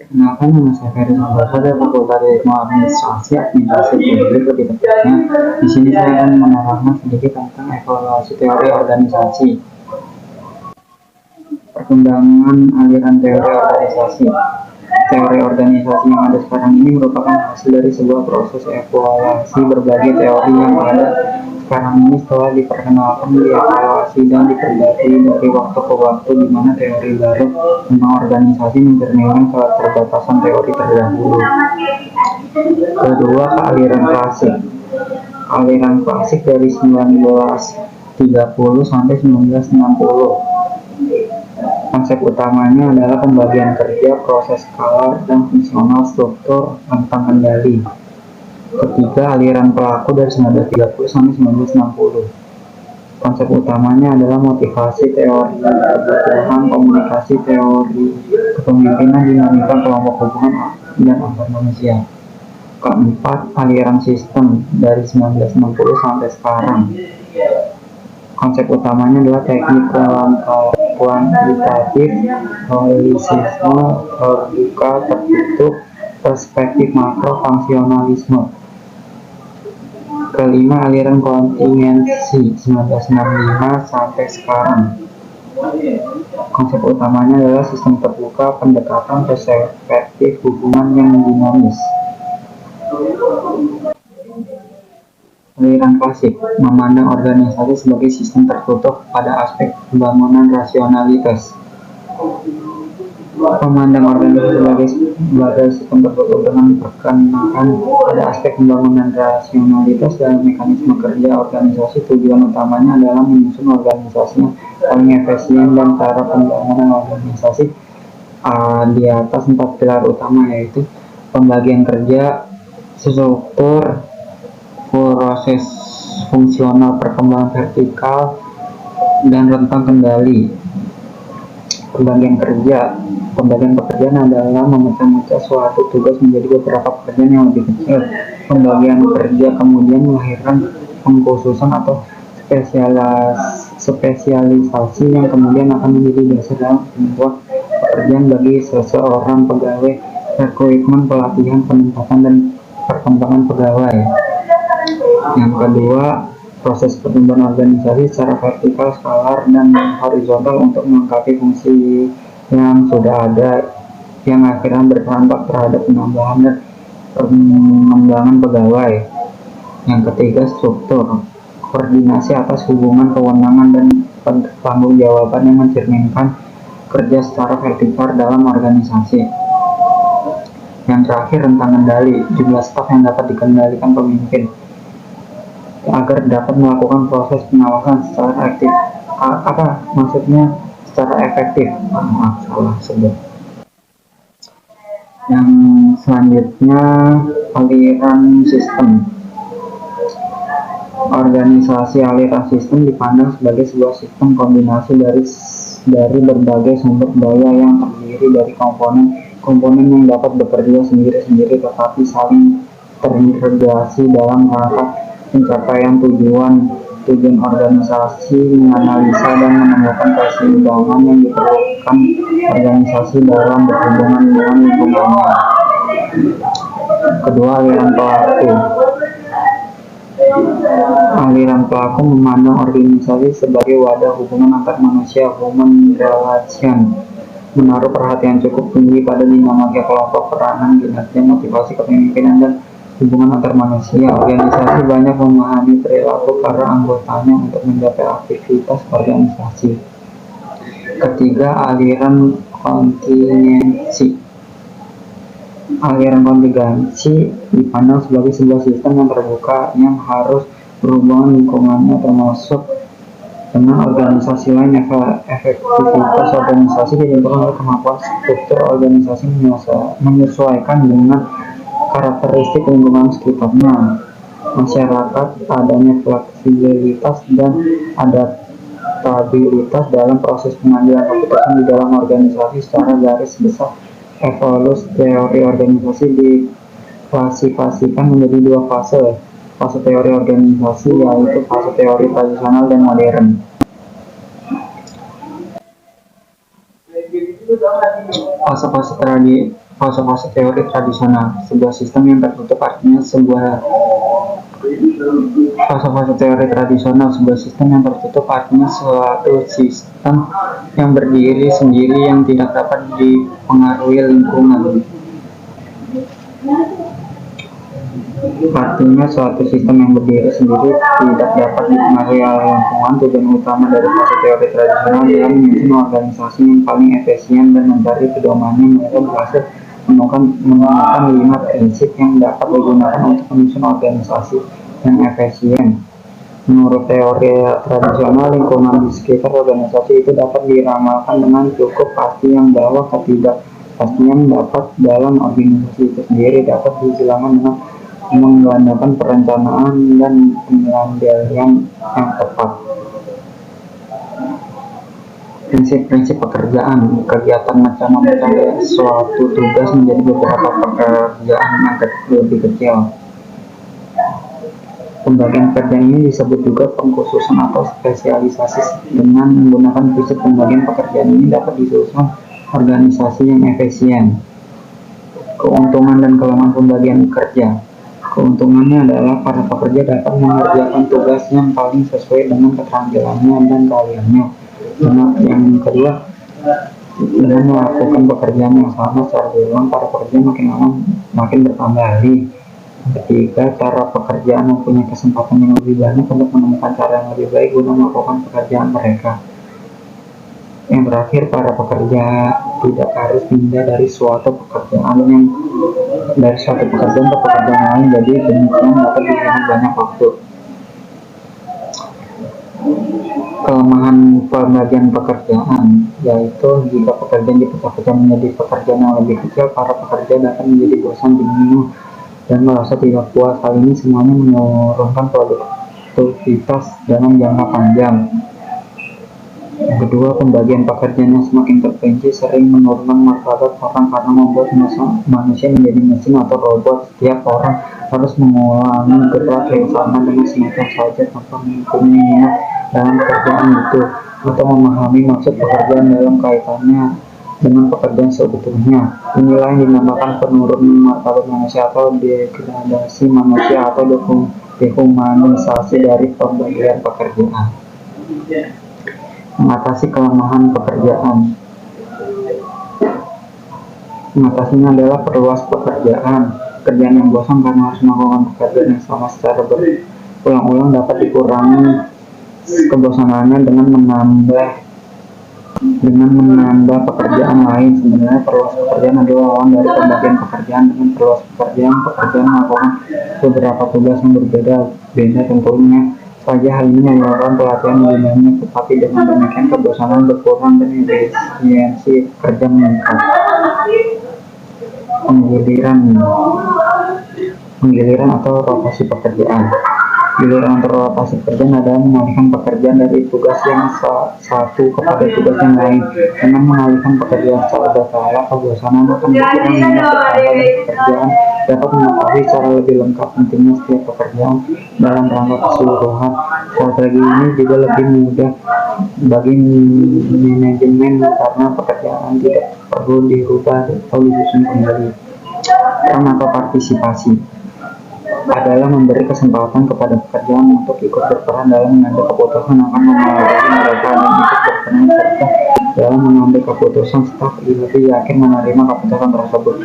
Perkenalkan, nama saya Ferry Sambodo dari Fakultas Ilmu Administrasi Publik lebih tepatnya. Di sini saya akan menerangkan sedikit tentang evaluasi teori organisasi, perkembangan aliran teori organisasi. Teori organisasi yang ada sekarang ini merupakan hasil dari sebuah proses evaluasi berbagai teori yang ada sekarang ini setelah diperkenalkan, dievaluasi, dan diperbaiki dari waktu ke waktu, di mana teori baru tentang organisasi mencerminkan keterbatasan teori terdahulu. Kedua, kealiran klasik. Aliran klasik dari 1930 sampai 1960. Konsep utamanya adalah pembagian kerja, proses skalar, dan fungsional struktur rentang kendali. Ketiga, aliran pelaku dari 1930 sampai 1960. Konsep utamanya adalah motivasi, teori kebutuhan, komunikasi, teori kepemimpinan, dinamika kelompok hubungan, dan antar manusia. Keempat, aliran sistem dari 1960 sampai sekarang. Konsep utamanya adalah teknik kuantitatif, holisisme, terbuka, tertutup, perspektif makro, fungsionalisme. Kelima, aliran kontingensi 1965 sampai sekarang. Konsep utamanya adalah sistem terbuka, pendekatan perspektif, hubungan yang dinamis. Aliran klasik memandang organisasi sebagai sistem tertutup pada aspek pembangunan rasionalitas. Memandang organisasi sebagai sistem tertutup dengan perkenalkan pada aspek pembangunan rasionalitas dalam mekanisme kerja organisasi. Tujuan utamanya adalah menyusun organisasi yang paling efisien, dan cara pembangunan organisasi di atas 4 pilar utama, yaitu pembagian kerja, struktur, proses fungsional, perkembangan vertikal, dan rentang kendali. Pembagian pekerjaan adalah memecah-mecah suatu tugas menjadi beberapa pekerjaan yang lebih kecil. Pembagian kerja kemudian melahirkan pengkhususan atau spesialisasi yang kemudian akan menjadi dasar dalam penentuan pekerjaan bagi seseorang pegawai, rekrutmen, pelatihan, penempatan, dan perkembangan pegawai. Yang kedua, proses pertumbuhan organisasi secara vertikal, skalar, dan horizontal untuk melengkapi fungsi yang sudah ada, yang akhirnya berdampak terhadap penambahan dan pengembangan pegawai. Yang ketiga, struktur, koordinasi atas hubungan kewenangan dan pertanggungjawaban yang mencerminkan kerja secara vertikal dalam organisasi. Yang terakhir, rentang kendali, jumlah staf yang dapat dikendalikan pemimpin agar dapat melakukan proses pengawasan secara aktif. Secara efektif. Salah sebut. Yang selanjutnya, aliran sistem. Organisasi aliran sistem dipandang sebagai sebuah sistem kombinasi dari berbagai sumber daya yang terdiri dari komponen yang dapat bekerja sendiri-sendiri tetapi saling terintegrasi dalam rangka pencapaian tujuan organisasi, menganalisa dan menemukan keseimbangan yang diperlukan organisasi dalam berhubungan dengan lingkungannya. Kedua, aliran pelaku. Aliran pelaku memandang organisasi sebagai wadah hubungan antar manusia, human relation, menaruh perhatian cukup tinggi pada dinamika kelompok, peranan, kinerja, motivasi, kepemimpinan, dan hubungan antar manusia. Organisasi banyak memahami perilaku para anggotanya untuk mencapai aktivitas organisasi. Ketiga, aliran kontingensi. Aliran kontingensi dipandang sebagai sebuah sistem yang terbuka yang harus berhubungan lingkungannya, termasuk dengan organisasi lain. Efektivitas organisasi ditentukan oleh kemampuan struktur organisasi menyesuaikan dengan karakteristik lingkungan sekitarnya, masyarakat, adanya fleksibilitas dan adaptabilitas dalam proses pengambilan keputusan di dalam organisasi. Secara garis besar, evolusi teori organisasi diklasifikasikan menjadi dua fase. Fase teori organisasi, yaitu fase teori tradisional dan modern. Fase-fase Fase-fase teori tradisional, sebuah sistem yang tertutup artinya sebuah fase-fase teori tradisional, sebuah sistem yang tertutup artinya suatu sistem yang berdiri sendiri yang tidak dapat dipengaruhi lingkungan. Artinya suatu sistem yang berdiri sendiri tidak dapat dipengaruhi oleh lingkungan. Tujuan utama dari fase teori tradisional adalah menyusun organisasi yang paling efisien dan mencari pedomannya. Mereka berhasil menemukan 5 prinsip yang dapat digunakan untuk menyusun organisasi yang efisien. Menurut teori tradisional, lingkungan di sekitar organisasi itu dapat diramalkan dengan cukup pasti, yang bahwa ketidakpastian dapat dalam organisasi itu sendiri dapat dihilangkan dengan menggunakan perencanaan dan pengendalian yang tepat. Prinsip-prinsip pekerjaan, kegiatan macam-macam suatu tugas menjadi beberapa pekerjaan yang lebih kecil. Pembagian pekerjaan ini disebut juga pengkhususan atau spesialisasi. Dengan menggunakan prinsip pembagian pekerjaan ini dapat disusun organisasi yang efisien. Keuntungan dan kelemahan pembagian kerja. Keuntungannya adalah para pekerja dapat mengerjakan tugas yang paling sesuai dengan keterampilannya dan keahliannya. Yang kedua, dengan melakukan pekerjaan yang sama secara berulang, para pekerja makin lama makin bertambah ahli. Ketiga, cara pekerjaan mempunyai kesempatan yang lebih banyak untuk menemukan cara yang lebih baik guna melakukan pekerjaan mereka. Yang terakhir, para pekerja tidak harus pindah dari suatu pekerjaan ke pekerjaan lain, jadi demikian dapat dihemat banyak waktu. Kelemahan pembagian pekerjaan, yaitu jika pekerjaan dipecah-pecah menjadi pekerjaan yang lebih kecil, para pekerja dapat menjadi bosan, jenuh, dan merasa tidak puas. Hal ini semuanya menurunkan produktivitas dalam jangka panjang. Yang kedua, pembagian pekerjaan yang semakin terperinci sering menurunkan martabat orang karena membuat manusia menjadi mesin atau robot. Setiap orang harus mengulangi gerak yang sama dengan semacam saja tanpa mempunyai minat dalam pekerjaan itu atau memahami maksud pekerjaan dalam kaitannya dengan pekerjaan sebetulnya. Inilah yang dinamakan penurunan martabat manusia atau degradasi manusia atau dehumanisasi dari pembagian pekerjaan. Mengatasi kelemahan pekerjaan. Mengatasinya adalah perluas pekerjaan. Pekerjaan yang bosan karena harus melakukan pekerjaan yang sama secara berulang-ulang dapat dikurangi kebosanannya dengan menambah pekerjaan lain. Sebenarnya perluas pekerjaan adalah lawan dari pembagian pekerjaan. Dengan perluas pekerjaan melakukan beberapa tugas yang berbeda tentunya saja. Hal ini memerlukan pelatihan lebih banyak, tetapi dengan demikian kebosanan berkurang dan efisiensi kerja meningkat. Penggiliran atau rotasi pekerjaan. Giliran atau rotasi pekerjaan adalah mengalihkan pekerjaan dari tugas yang satu kepada tugas yang lain. Dengan mengalihkan pekerjaan secara berkala, kebosanan akan berkurang hingga bertambah, dan pekerjaan dapat mengetahui secara lebih lengkap pentingnya setiap pekerjaan dalam rangka keseluruhan. Strategi ini juga lebih mudah bagi manajemen karena pekerjaan tidak perlu dirubah atau disusun kembali. Peran atau partisipasi adalah memberi kesempatan kepada pekerjaan untuk ikut berperan dalam mengambil keputusan akan memenuhi mereka dan ikut berperan serta dalam mengambil keputusan. Staf lebih yakin menerima keputusan tersebut.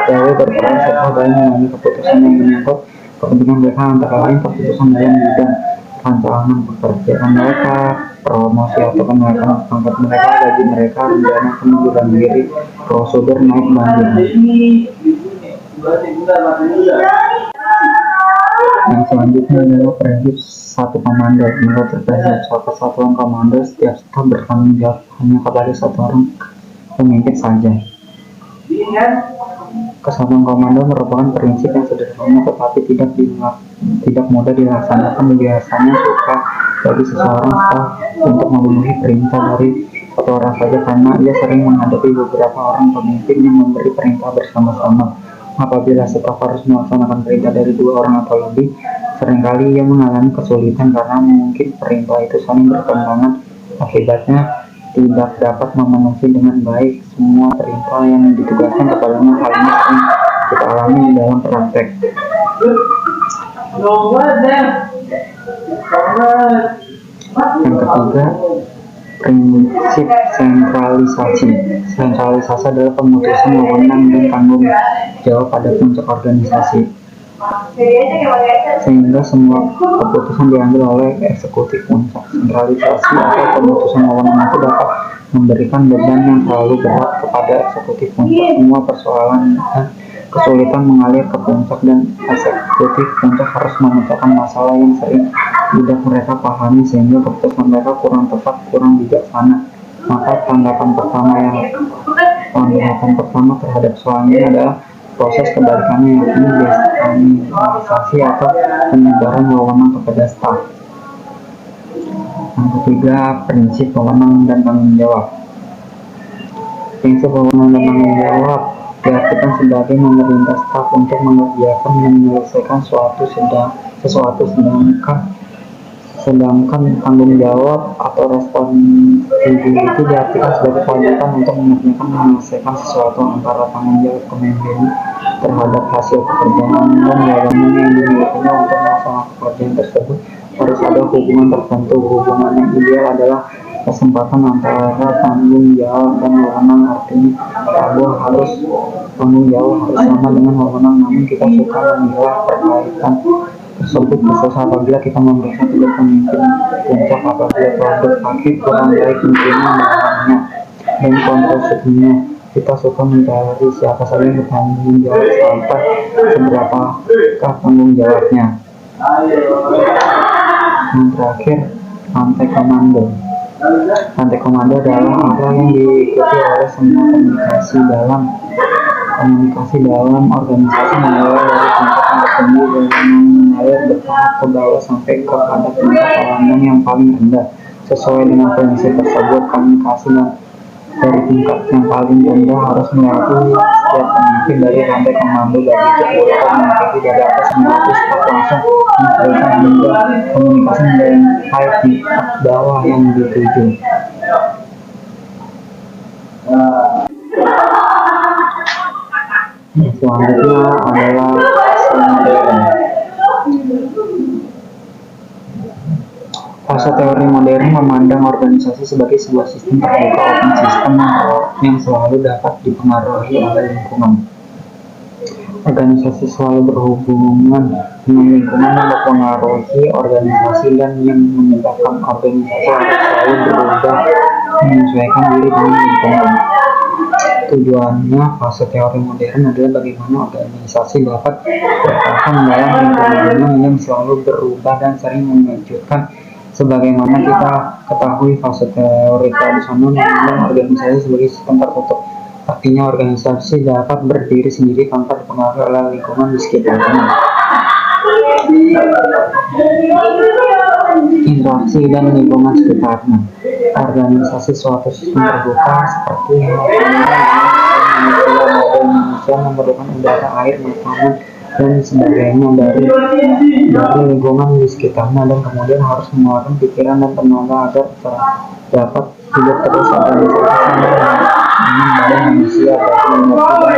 Pegawai berperan serta dalam mengambil keputusan yang menyangkut kepentingan mereka, antara lain keputusan dalam bidang rancangan pekerjaan mereka, promosi atau kenaikan pangkat mereka, gaji mereka, rencana pengunduran diri, prosedur naik banding. Yang selanjutnya adalah prinsip satu komando. Menurut prinsip satu satuan komando, setiap staf bertanggung jawab hanya kepada satu orang pemimpin saja. Kesatuan komando merupakan prinsip yang sederhana tetapi tidak mudah dilaksanakan. Biasanya suka bagi seseorang staf untuk memenuhi perintah dari satu orang saja karena ia sering menghadapi beberapa orang pemimpin yang memberi perintah bersama-sama. Apabila staf harus melaksanakan perintah dari 2 orang atau lebih, seringkali ia mengalami kesulitan karena mungkin perintah itu saling bertentangan. Akibatnya tidak dapat memenuhi dengan baik semua perintah yang ditugaskan kepadanya. Hal ini praktek. Yang ketiga, prinsip sentralisasi. Sentralisasi adalah pemutusan wewenang dan tanggung jawab pada puncak organisasi, sehingga semua keputusan diambil oleh eksekutif puncak. Sentralisasi atau pemutusan wewenang itu dapat memberikan beban yang terlalu berat kepada eksekutif puncak. Semua persoalan dan kesulitan mengalir ke puncak, dan eksekutif puncak harus memecahkan masalah yang sering tidak mereka pahami, sehingga keputusan mereka kurang tepat, kurang bijaksana. Maka tanggapan pertama terhadap soal ini adalah proses kebalikannya, yakni desentralisasi atau penyebaran wewenang kepada staf. Yang ketiga, prinsip wewenang dan tanggung jawab. Prinsip wewenang dan tanggung jawab diartikan sebagai memerintah staf untuk mengerjakan dan menyelesaikan sesuatu, sedangkan tanggung jawab atau responsibility diartikan sebagai kewajiban untuk mengerjakan dan menyelesaikan sesuatu. Antara tanggung jawab kepemimpinan terhadap hasil pekerjaan dan wewenang yang dimilikinya untuk melaksanakan pekerjaan tersebut harus ada hubungan tertentu. Hubungan yang ideal adalah kesempatan antara tanggung jawab dan wewenang. Artinya tanggung jawab harus sama dengan wewenang, namun kita suka menilai perkaitan tersebut khusus apabila kita memeriksa tugas pemimpin puncak apabila telah berpakai kurang baik pimpinan bawahannya dan kontrasepsinya. Kita suka mencari siapa saja yang bertanggung jawab sampai seberapakah tanggung jawabnya. Yang terakhir, rantai komando. Rantai komando adalah apa yang diikuti oleh semua komunikasi dalam organisasi, mulai dari tingkat yang tertinggi dan mengalir bertahap ke bawah sampai kepada tingkat komandan yang paling rendah. Sesuai dengan prinsip tersebut, komunikasi dari tingkat yang paling rendah harus melewati setiap pemimpin dari rantai komando. Dari itu pula komunikasi dari atas melewati staf langsung mencairkan hingga komunikasi mencapai tingkat bawah yang dituju. Selanjutnya adalah fase teori modern memandang organisasi sebagai sebuah sistem terbuka, open system yang selalu dapat dipengaruhi oleh lingkungan. Organisasi selalu berhubungan dengan lingkungan yang mempengaruhi organisasi dan yang menyebabkan organisasi harus selalu berubah menyesuaikan diri dengan lingkungan. Tujuannya fase teori modern adalah bagaimana organisasi dapat bertahan dalam lingkungannya yang selalu berubah dan sering mengejutkan. Sebagaimana kita ketahui, fase teori tradisional memandang organisasi sebagai sistem tertutup. Artinya organisasi dapat berdiri sendiri tanpa dipengaruhi oleh lingkungan di sekitarnya. Interaksi dan lingkungan sekitarnya. Organisasi suatu sistem terbuka seperti manusia memerlukan udara, air, makanan, dan sebagainya dari lingkungan di sekitarnya, dan kemudian harus mengeluarkan pikiran dan tenaga agar dapat hidup terus. Organisasi dengan badan manusia dapat mengerti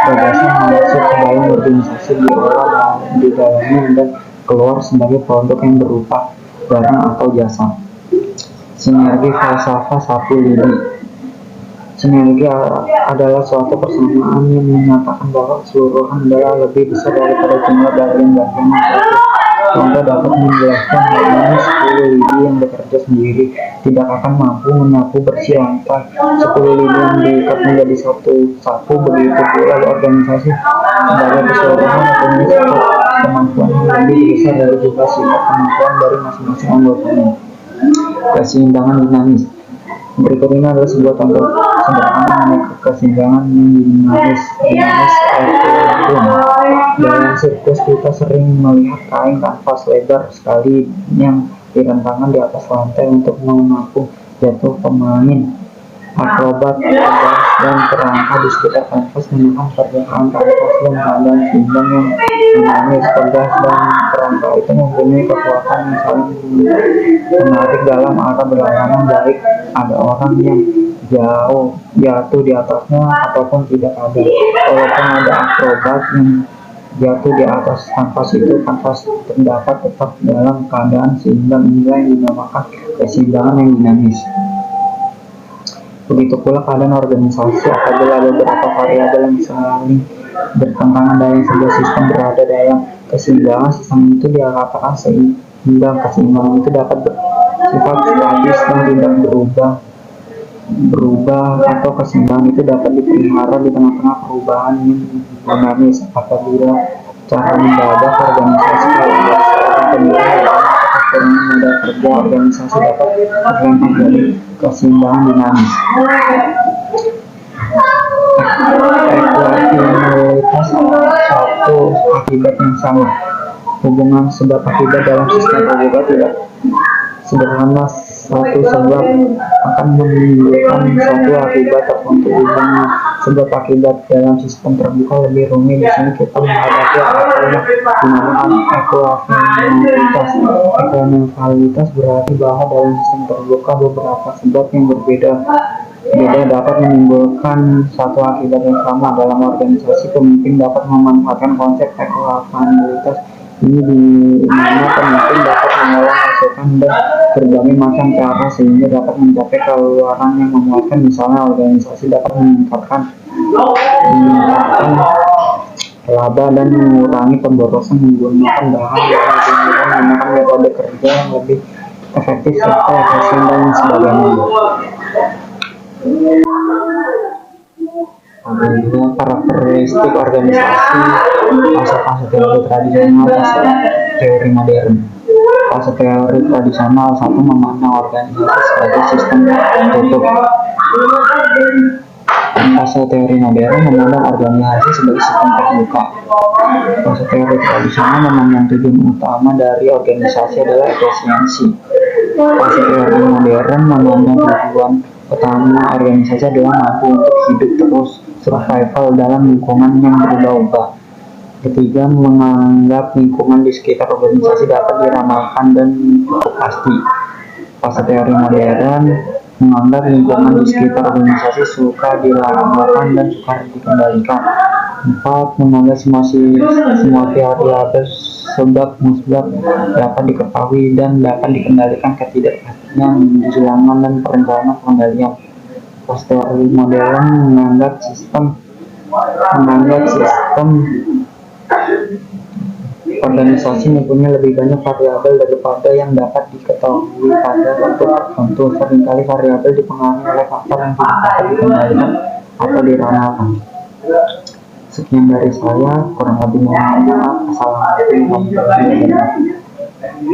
gagasan masuk ke dalam organisasi, diolah di dalamnya dan keluar sebagai produk yang berupa barang atau jasa. Sinergi falsafah satu lidi. Sinergi adalah suatu persamaan yang menyatakan bahwa keseluruhan adalah lebih besar daripada jumlah bagian-bagian yang contoh dapat menjelaskan hal ini. 10 lidi yang bekerja sendiri tidak akan mampu menyapu bersih lantai 10 lidi yang diikat menjadi satu sapu. Begitu pula organisasi sebagai keseluruhan mempunyai kemampuan yang lebih besar dari jumlah sifat kemampuan dari masing-masing anggotanya. Keseimbangan dinamis. Berikut ini adalah sebuah contoh sederhana mengenai keseimbangan yang dinamis equilibrium. Dalam sirkus kita sering melihat kain kanvas lebar sekali yang direntangkan di atas lantai untuk menampung jatuh pemain. Akrobat, tegas, dan kerangka di sekitar kanvas menahan pergerakan kanvas dan keadaan seimbang yang dinamis. Tegas dan kerangka itu mempunyai kekuatan yang saling menarik dalam arah berlawanan, baik ada orang yang jatuh di atasnya ataupun tidak ada. Walaupun ada akrobat yang jatuh di atas kanvas itu, kanvas terdapat tetap dalam keadaan seimbang, inilah yang dinamakan keseimbangan yang dinamis. Begitu pula keadaan organisasi, apabila beberapa variabel yang saling bertentangan dalam sebuah sistem berada dalam keseimbangan, sistem itu dikatakan seimbang. Keseimbangan itu dapat bersifat statis dan tidak berubah atau keseimbangan itu dapat dipelihara di tengah-tengah perubahan yang dinamis. Apabila cara mendadak organisasi pemilihan kekurangan modal kerja, organisasi dapat terlempar dari keseimbangan dinamis. Ekualitas satu akibat yang sama. Hubungan sebab akibat dalam sistem terbuka tidak sederhana. Satu sebab akan menimbulkan satu akibat tertentu. Hubungan sebab akibat dalam sistem terbuka lebih rumit. Di sini kita menghadapi apa yang dinamakan ekuivalitas. Ekuivalitas berarti bahwa dalam sistem terbuka beberapa sebab yang berbeda dapat menimbulkan satu akibat yang sama. Dalam organisasi, pemimpin dapat memanfaatkan konsep ekuivalitas ini di mana pemimpin dapat mengolah masukan dan berbagai macam cara sehingga dapat mencapai keluaran yang memuaskan. Misalnya, organisasi dapat meningkatkan laba dan mengurangi pemborosan menggunakan bahan yang lebih murah, menggunakan metode kerja yang lebih efektif serta efisien dan sebagainya. Karakteristik organisasi, fase teori tradisional, fase teori modern. Fase teori tradisional, satu, memandang organisasi sebagai sistem tertutup. Fase teori modern memandang organisasi sebagai sistem terbuka. Fase teori tradisional memandang tujuan utama dari organisasi adalah efisiensi. Fase teori modern memandang tujuan utama organisasi adalah mampu untuk hidup terus, survival dalam lingkungan yang berubah-ubah. Ketiga, menganggap lingkungan di sekitar organisasi dapat diramalkan dan cukup pasti. Fase teori modern menganggap lingkungan di sekitar organisasi suka diramalkan dan suka dikendalikan. 4, menganggap semua variabel sebab musbab dapat diketahui dan dapat dikendalikan. Ketidakpastian, kehilangan dan perencanaan pengendalian. Fase teori modern menganggap sistem organisasi mempunyai lebih banyak variabel daripada yang dapat diketahui pada waktu tertentu. Seringkali variabel dipengaruhi oleh faktor yang tidak dapat dikendalikan atau diramalkan. Sekian dari saya, kurang lebih mohon maaf. Assalamualaikum warahmatullahi wabarakatuh.